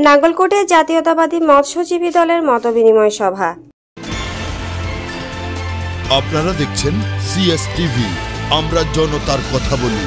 নাঙ্গলকোটে জাতীয়তাবাদী মৎস্যজীবী দলের মতবিনিময় সভা। আপনারা দেখছেন সিএসটিভি, আমরা জনতার কথা বলি।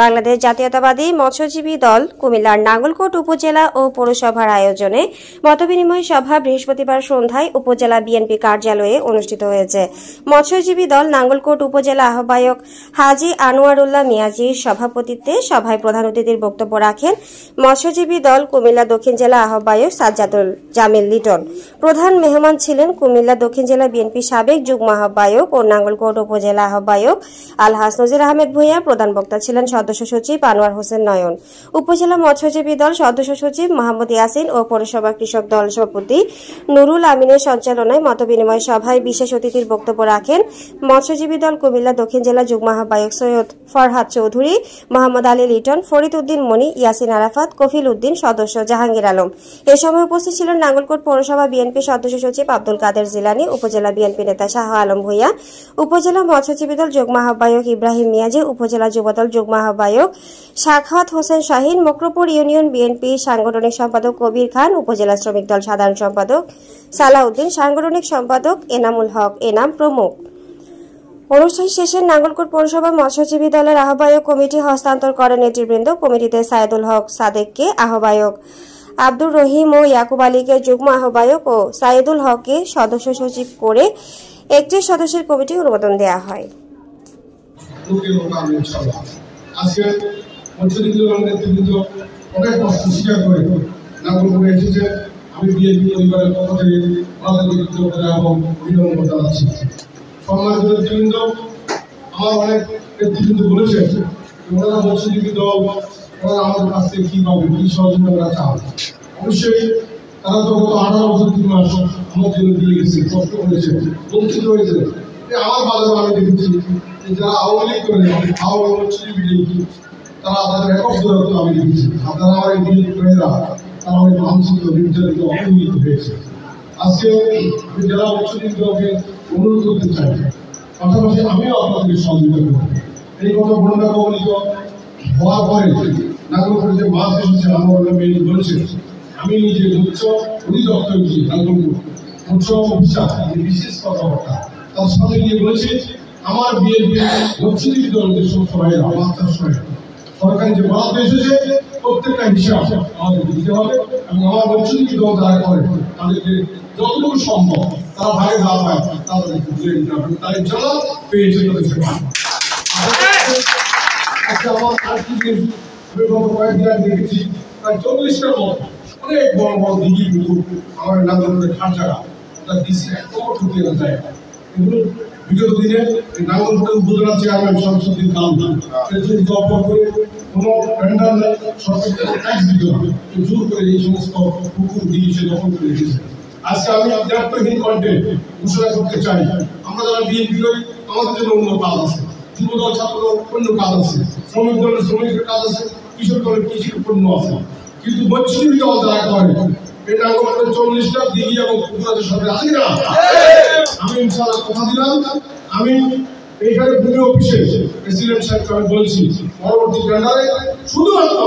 বাংলাদেশ জাতীয়তাবাদী মৎস্যজীবী দল কুমিল্লার নাঙ্গলকোট উপজেলা ও পৌরসভার আয়োজনে মতবিনিময় সভা বৃহস্পতিবার সন্ধ্যায় উপজেলা বিএনপি কার্যালয়ে অনুষ্ঠিত হয়েছে। মৎস্যজীবী দল নাঙ্গলকোট উপজেলা আহ্বায়ক হাজী আনোয়ারুল্লাহ মিয়াজির সভাপতিত্বে সভায় প্রধান অতিথির বক্তব্য রাখেন মৎস্যজীবী দল কুমিল্লা দক্ষিণ জেলা আহ্বায়ক সাজ্জাদুল জামিল লিটন। প্রধান মেহমান ছিলেন কুমিল্লা দক্ষিণ জেলা বিএনপি সাবেক যুগ্ম আহ্বায়ক ও নাঙ্গলকোট উপজেলা আহ্বায়ক আলহাজ নজির আহমেদ ভূঁইয়া। প্রধান বক্তা ছিলেন সদস্য সচিব আনোয়ার হোসেন নয়ন, উপজেলা মৎস্যজীবী দল সদস্য সচিব মোহাম্মদ ইয়াসিন ও পৌরসভা কৃষক দল সভাপতি নুরুল আমিনের সঞ্চালনায় মতবিনিময় সভায় বিশেষ অতিথির বক্তব্য রাখেন মৎস্যজীবী দল কুমিল্লা দক্ষিণ জেলা যুগ্ম আহ্বায়ক সৈয়দ ফরহাদ চৌধুরী, মোহাম্মদ আলী লিটন, ফরিদ উদ্দিন মনি, ইয়াসিন আরাফাত, কফিল উদ্দিন, সদস্য জাহাঙ্গীর আলম। এ সময় উপস্থিত ছিলেন নাঙ্গলকোট পৌরসভা বিএনপি সদস্য সচিব আব্দুল কাদের জিলানী, উপজেলা বিএনপি নেতা শাহ আলম ভূঁইয়া, উপজেলা মৎস্যজীবী দল যুগ্ম আহ্বায়ক ইব্রাহিম মিয়াজি, উপজেলা যুবদল যুগ্ম আহ্বায়ক সাখাওয়াত হোসেন শাহিন, মকরপুর ইউনিয়ন বিএনপি সাংগঠনিক সম্পাদক কবির খান, উপজেলা শ্রমিক দল সাধারণ সম্পাদক সালাউদ্দিন, সাংগঠনিক সম্পাদক এনামুল হক এনাম প্রমুখ। অনুষ্ঠান শেষে নাঙ্গলকোট পৌরসভা মৎস্যজীবী দলের আহ্বায়ক কমিটি হস্তান্তর করেন নেতৃবৃন্দ। কমিটিতে সাইদুল হক সাদেককে আহ্বায়ক, আব্দুর রহিম ও ইয়াকুব আলীকে যুগ্ম আহ্বায়ক ও সাইদুল হককে সদস্য সচিব করে 31 সদস্যের কমিটি অনুমোদন দেওয়া হয়। আজকে মৎস্যজীবী দলের নেতৃবৃন্দ অনেক কষ্ট স্বীকার করে নাঙ্গলকোটে এসেছে। আমি বিএনপি পরিবারের পক্ষ থেকে ওনাদেরকে কৃতজ্ঞতা এবং অভিনন্দন জানাচ্ছি। সম্মানিত নেতৃবৃন্দ, আমার অনেক নেতৃবৃন্দ বলেছে ওনারা মৎস্যজীবী দল, ওনারা আমাদের কাছ থেকে কী পাবে, কী সহযোগিতা ওরা চান। অবশ্যই তারা তো গত 18 বছর 3 মাস আমার জন্য দিয়ে গেছে, কষ্ট করেছে, বঞ্চিত হয়েছে। আমার বাজারে আমি দেখেছি যারা আওয়ামী লীগ করে আওয়ামী মৎস্যজীবী তারা তাদের একক দূরত্ব আমি দেখেছি। আপনারা আমার এই বিএনপিরা তারা অনেক মানসিক নির্যাতিত অবহেলিত হয়েছে। আজকে আমি জেলা মৎস্যজীবী দলকে অনুরোধ করতে চাই, পাশাপাশি আমিও আপনাদেরকে সহযোগিতা করব। এই কথা বন্যা কবলিত হওয়ার পরে নাঙ্গলকোটে যে মাছ এসেছে আমার মেয়ে বলেছে, আমি নিজে মৎস্য অধিদপ্তর গিয়ে নাঙ্গলকোট মৎস্য অফিসার বিশেষ কথাবার্তা তার সাথে গিয়ে বলেছি আমার বিএনপি মৎস্যজীবী দলের যে সমস্ত ভাইয়েরা মাছ চাষ করে সরকারি যে বরাদ্দ এসেছে প্রত্যেকটা হিসাব আমাদেরকে দিতে হবে এবং আমার মৎস্যজীবী দল যারা করে তাদেরকে যতটুকু সম্ভব তারা ভাগে ভাগ পায় তাদেরকে বুঝে দিতে হবে। তাই যারা পেয়েছে তাদের সেবা। আজকে আমার আর্থিক আমি গত কয়েকদিন আগে দেখেছি প্রায় 40টার মতো অনেক বড় বড় দিঘি কিন্তু আমার নাঙ্গলকোটের খাট জায়গা তার ডিসি একদম ঠুকিয়ে যায়। এগুলো বিগত দিনে নাঙ্গলকোটের উপজেলা চেয়ারম্যান শামসুদ্দিন খান জব করে কোনো টেন্ডার নেই, সরকারকে ট্যাক্স দিতে হবে, জোর করে এই সমস্ত পুকুর দিয়ে সে দখল করে রেখেছে। আজকে আমি দায়িত্বহীন কণ্ঠে ঘোষণা করতে চাই, আমরা যারা বিএনপি করি আমাদের জন্য অন্য কাজ আছে, যুবদল ছাত্রদল অন্য কাজ আছে, শ্রমিক দলের শ্রমিকের কাজ আছে, কৃষক দলের কৃষির পণ্য আছে। কিন্তু মৎস্যজীবী দল যারা করে এই নাঙ্গলকোটের 40টা দিঘি এবং পুকুর আছে সরকার আছে না। আমি ইনশাআল্লাহ কথা দিলাম, আমি এইখানে ভূমি অফিসে প্রেসিডেন্ট সাহেবকে আমি বলছি পরবর্তী টেন্ডারে শুধুমাত্র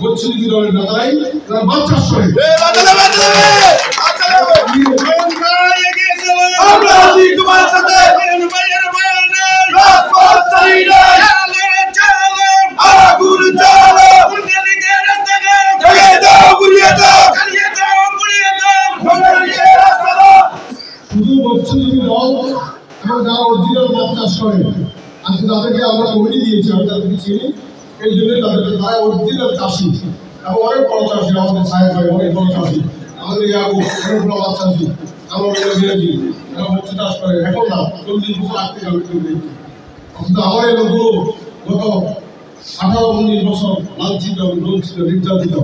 মৎস্যজীবী দলের নেতারাই তারা মাছ চাষ করে। শুধু মৎস্যজীবী দল এবং যারা অরিজিনাল মাছ চাষ করে আজকে তাদেরকে আমরা কমিটি দিয়েছি, আমি তাদেরকে চিনি, এই জন্য তাদেরকে তারা অরিজিনাল চাষি এবং অনেক বড় চাষি, আমাদের সাহেব ভাই অনেক বড় চাষি, আমাদের অনেক বড় মাছ চাষি, আমরা বিরোধী এরা মৎস্য চাষ করে এখন না 40 বছর আগ থেকে আমি দেখি। অথচ আমার এই লোকগুলো গত 18-19 বছর লাঞ্ছিত বঞ্চিত নির্যাতিত।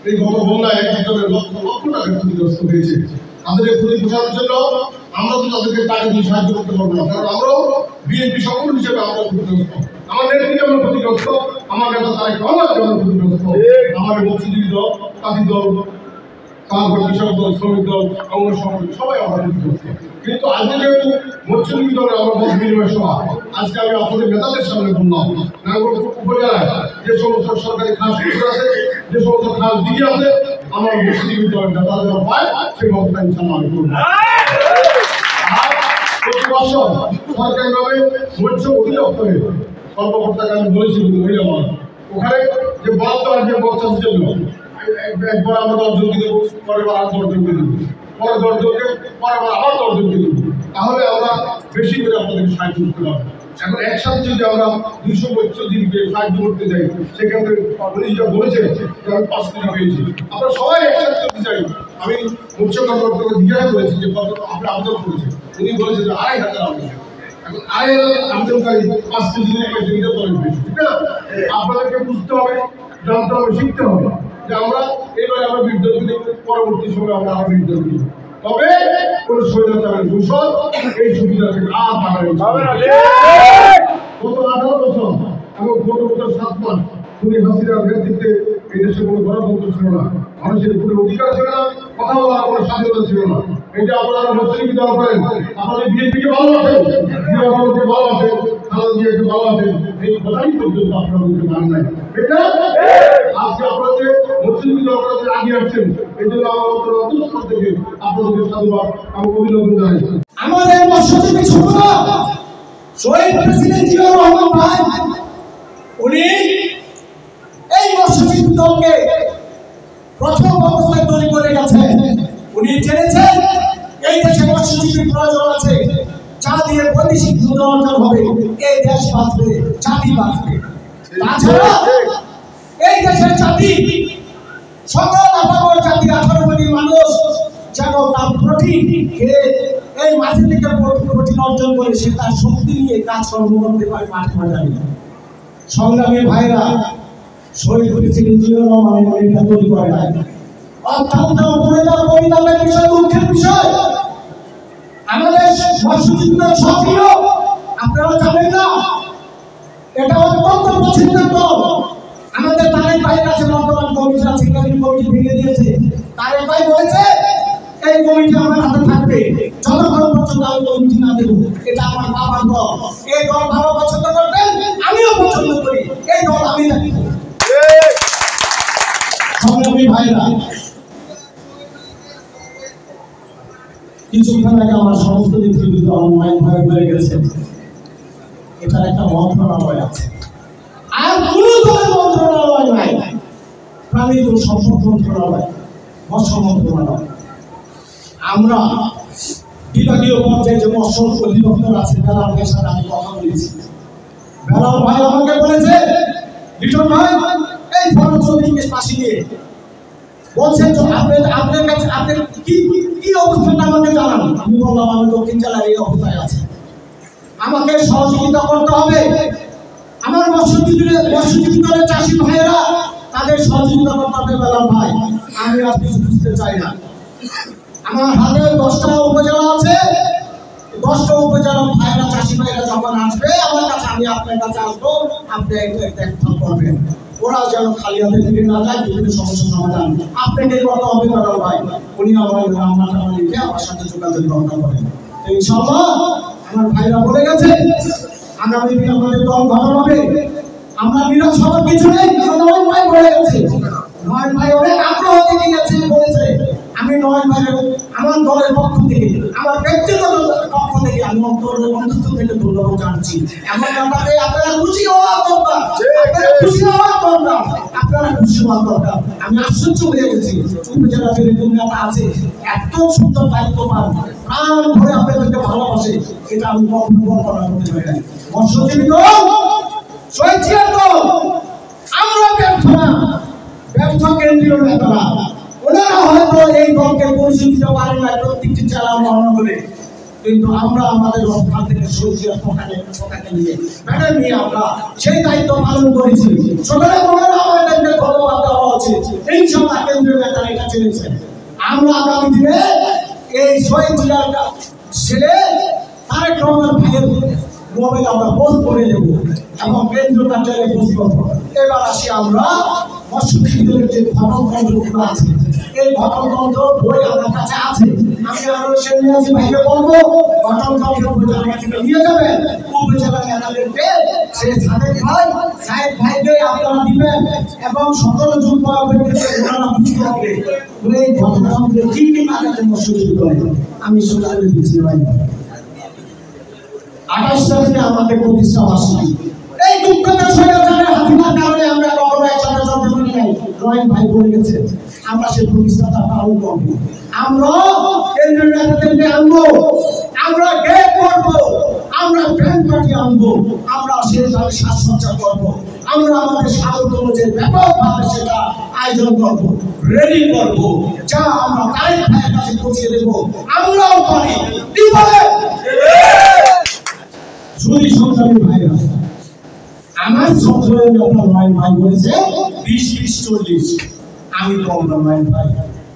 এই গত বন্যায় এক একজনের লক্ষ লক্ষ টাকা ক্ষতিগ্রস্ত হয়েছে। তাদের ক্ষতি বোঝানোর জন্য আমরা তো তাদেরকে টাকা দিয়ে সাহায্য করতে পারবো না, কারণ আমরাও বিএনপি সকল হিসেবে আমরা ক্ষতিগ্রস্ত, আমার নেত্রী যেমন ক্ষতিগ্রস্ত, আমার নেতা তারেক রহমান যেমন ক্ষতিগ্রস্ত, আমার মৎস্যজীবী দল, তাঁতি দল, তারপর কৃষক দল, শ্রমিক দল, অঙ্গ সংগঠন সবাই আমরা ক্ষতিগ্রস্ত। কিন্তু আজকে যেহেতু মৎস্যজীবী দলের আমার মত বিনিময় সভা, আজকে আমি আপনাদের নেতাদের সামনে বললাম নাঙ্গলকোট উপজেলায় যে সমস্ত সরকারি খাস আছে যে সমস্ত খাস দিকে আছে আমার মুসলিম দলটা তাদের পায় সেই ব্যবস্থা ইনশাআল্লাহ আমি করব। আর প্রতি বছর সরকারিভাবে মৎস্য অধিদপ্তরে কর্মকর্তাকে আমি বলেছি মহিলা ওখানে যে বরাদ্দ আর যে বর্ষার জন্য একবার আমরা 10 জনকে দেবো, পরের বার আর 10 জনকে দেবো, পরের 10 জনকে পরের বার আবার 10 জনকে দেবো, তাহলে আমরা বেশি করে আপনাদেরকে সাহায্য করতে পারবো। এখন একসাথে যদি আমরা 200 মৎস্যজীবীকে সাহায্য করতে যাই সেক্ষেত্রে উনি যেটা বলেছেন যে আমি 5 কোটি পেয়েছি, আমরা সবাই একসাথে করতে চাই। আমি মৎস্য কর্মকর্তাকে জিজ্ঞাসা করেছি যে কত আপনি আবেদন করেছেন, উনি বলেছেন যে 2,500 আবেদন। এখন 2,500 আবেদনকারী 5 কোটি দিতে পারেন, ঠিক না? আপনাদেরকে বুঝতে হবে, জানতে হবে, শিখতে হবে যে আমরা এবারে আমরা বিদ্যুৎ দিই, পরবর্তী সময় আমরা আরো বিদ্যুৎ দিই, তবে কোন স্বৈরাচারের দূষণ এই সুবিধা থেকে আর পাবে না। গত 18 বছর এবং গত বছর 7 মাস খুনি হাসিনার নেতৃত্বে এই দেশে কোনো গণতন্ত্র ছিল না, মানুষের কোনো অধিকার ছিল না, কথা বলার কোনো স্বাধীনতা ছিল না। এই যে আপনারা মুসলিম দল করেন, আপনাদের বিএনপিকে ভালোবাসেন, জিয়াকে ভালোবাসেন, খালেদা জিয়াকে ভালোবাসেন, এই কথাই পর্যন্ত আপনারা বলতে পারেন নাই, ঠিক না? আজকে আপনাদের মুসলিম দল করাতে আগিয়ে আসছেন, এই জন্য আমার অন্তর থেকে আপনাদেরকে সাধুবাদ এবং অভিনন্দন জানাই। আমাদের মৎস্যজীবী ছোটরা শহীদ প্রেসিডেন্ট জিয়াউর রহমান ভাই উনি এই মৎস্যজীবী দলকে প্রথম অবস্থায় তৈরি করে গেছেন। উনি জেনেছেন এই দেশে মৎস্যজীবীর প্রয়োজন আছে, যা দিয়ে বৈদেশিক মুদ্রা অর্জন হবে, এই দেশ বাঁচবে, জাতি বাঁচবে। তাছাড়া এই দেশের জাতি সকল আপামর জাতি 18 কোটি মানুষ যেন তার প্রোটিন খেয়ে এই মাছের থেকে প্রোটিন অর্জন করে সে তার শক্তি নিয়ে কাজকর্ম করতে পারে মাঠে ময়দানে। সংগ্রামী ভাইরা, শহীদ প্রেসিডেন্ট জিয়াউর রহমান এটা তৈরি করে নাই। অত্যন্ত পরিতাপের বিষয়, দুঃখের বিষয়, আমাদের মৎস্যজীবীরা সক্রিয়, আপনারা জানেন না, এটা অত্যন্ত পছন্দের দল। আমাদের তারেক ভাইয়ের কাছে বর্তমান কমিটি আছে, কমিটি ভেঙে দিয়েছে। তারেক ভাই বলেছে এই কমিটি আমার হাতে থাকবে যতক্ষণ পর্যন্ত আমি কমিটি না দেবো। এটা আমার বাবার দল, এই দল ভালো পছন্দ করবেন, আমিও পছন্দ করি, এই দল আমি রাখবো। সংগ্রামী ভাইরা, কিছুক্ষণ আগে আমার সমস্ত নেতৃবৃন্দ অনলাইন ভাবে বেড়ে গেছে, এটার একটা মন্ত্রণালয় আছে, আর কোন দলের মন্ত্রণালয় নাই। প্রাণীজ সম্পদ মন্ত্রণালয়, মৎস্য মন্ত্রণালয়। আমরা বিভাগীয় পর্যায়ে যে মৎস্য অধিদপ্তর আছে, বেলাল ভাইয়ের সাথে আমি কথা বলেছি। বেলাল ভাই আমাকে বলেছে, লিটন ভাই এই ফরজ চৌধুরীকে পাশে নিয়ে বলছেন যে আপনার কাছে আপনার কি অবস্থাটা আমাকে জানান। আমি বললাম আমি দক্ষিণ জেলার এই অবস্থায় আছি, আমাকে সহযোগিতা করতে হবে। আমার মৎস্যজীবী দলের চাষি ভাইয়েরা তাদের সহযোগিতা করতে হবে। বেলাল ভাই, আমি আর কিছু বুঝতে চাই না। আমার হাতে 10টা উপজেলা আছে, 10টা উপজেলা ভাইয়েরা চাষি ভাইয়েরা যখন আসবে আমার কাছে, আমি আপনার কাছে আসবো, আপনি দেখভাল করবেন, ওরা যেন খালি হাতে ফিরে না যায়, বিভিন্ন সমস্যার সমাধান আপনাকে করতে হবে। বেলাল ভাই উনি আমার নাম্বারটা লিখে আমার সাথে যোগাযোগ রক্ষা করেন, ইনশাআল্লাহ। আমার ভাইরা বলে গেছে আগামী দিন আমাদের দল গঠন হবে, আমরা নিরাশ হওয়ার কিছু নেই। নয়ন ভাই বলে গেছে, নয়ন ভাই অনেক আগ্রহ থেকে গেছে, বলেছে আমি নয়ন ভাইয়ের আমার দলের পক্ষ থেকে, আমার ব্যক্তিগত পক্ষ থেকে আমি অন্তঃস্থল থেকে ধন্যবাদ জানাচ্ছি। এমন ব্যাপারে আপনারা খুশি হওয়া দরকার, আপনারা খুশি হওয়া দরকার, আপনারা খুশি হওয়া দরকার। আমি আশ্চর্য হয়ে গেছি, উপজেলা যে নেতা আছে এত সুন্দর দায়িত্ববান, প্রাণ ভরে আপনাদেরকে ভালোবাসে, এটা আমি কখনো কল্পনা করতে পারি না। মৎস্যজীবী দল, শহীদ জিয়ার দল, আমরা ব্যর্থ না, ব্যর্থ কেন্দ্রীয় নেতারা। ওনারা হয়তো এই দলকে পরিচয় দিতে পারেন না প্রত্যেকটি জেলা মহানগরে, কিন্তু আমরা আমাদের অবস্থান থেকে শহীদ পতাকা নিয়ে ব্যানার নিয়ে আমরা সেই দায়িত্ব পালন করেছি। সকালে ওনারা আমাদেরকে ধন্যবাদ দেওয়া উচিত। ইনশাআল্লাহ কেন্দ্রীয় নেতারা এটা চেয়েছেন। আমরা আগামী দিনে এই শহীদ জিয়ার ছেলে তারেক রহমান ভাইয়ের মোবাইল আমরা পোস্ট করে দেবো এবং কেন্দ্রীয় কার্যালয়ে পোস্ট করবো। এবার আসি আমরা মৎস্যজীবীদের যে গঠনতন্ত্রগুলো আছে, এই গঠনতন্ত্র বই আমার কাছে আছে, আমি সেই নিয়াজি ভাইকে বলবো গঠন কমিটি উপজেলা থেকে নিয়ে যাবেন, উপজেলা নেতাদেরকে সেই সাইদ ভাইকে আপনারা দিবেন এবং সকল যুব ওনারা বুঝতে হবে এই গঠনতন্ত্রে কি কি কাজের জন্য সুযোগ করে। আমি সুযোগ দিচ্ছি ভাই 28 তারিখে আমাদের প্রতিষ্ঠা বার্ষিকী। এই দুঃখের স্বৈরাচারের হাসিনার কারণে আমরা কখনো একসাথে চলতে পারি নাই। রহিম ভাই বলে গেছে আমরা সেই প্রতিষ্ঠাটা পালন করবো, আমরা কেন্দ্রীয় নেতাদেরকে আনবো, আমরা গেট করবো, আমরা ব্যান্ড পার্টি আনবো, আমরা সেইভাবে সাজসজ্জা করবো, আমরা আমাদের স্বাগত অনুযায়ী ব্যাপকভাবে সেটা আয়োজন করবো, রেডি করবো, যা আমরা তারিখ ভাইয়ের কাছে পৌঁছে দেবো। আমরাও পারি কি বলে যদি সংগ্রামী ভাইরা আমার সংগ্রামী আপনার রহিম ভাই বলেছে 20-20-40 আমি বললাম রহিম ভাই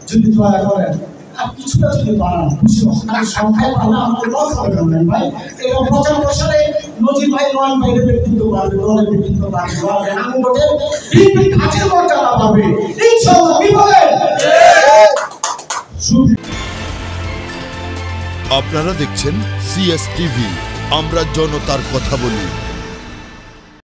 যদি দয়া করেন আর কিছুটা যদি বাড়ান খুশি আর সংখ্যায় বাড়লে আমাদের লস হবে না রহিম ভাই। এবং প্রচার প্রসারে নজির ভাই রহিম ভাইয়ের ব্যক্তিত্ব বাড়বে, দলের ব্যক্তিত্ব বাড়বে, আনন্দে বিএনপি কাজের মর্যাদা পাবে ইনশাআল্লাহ। কি বলেন? আপনারা দেখছেন সিএস টিভি, আমরা জনতার কথা বলি।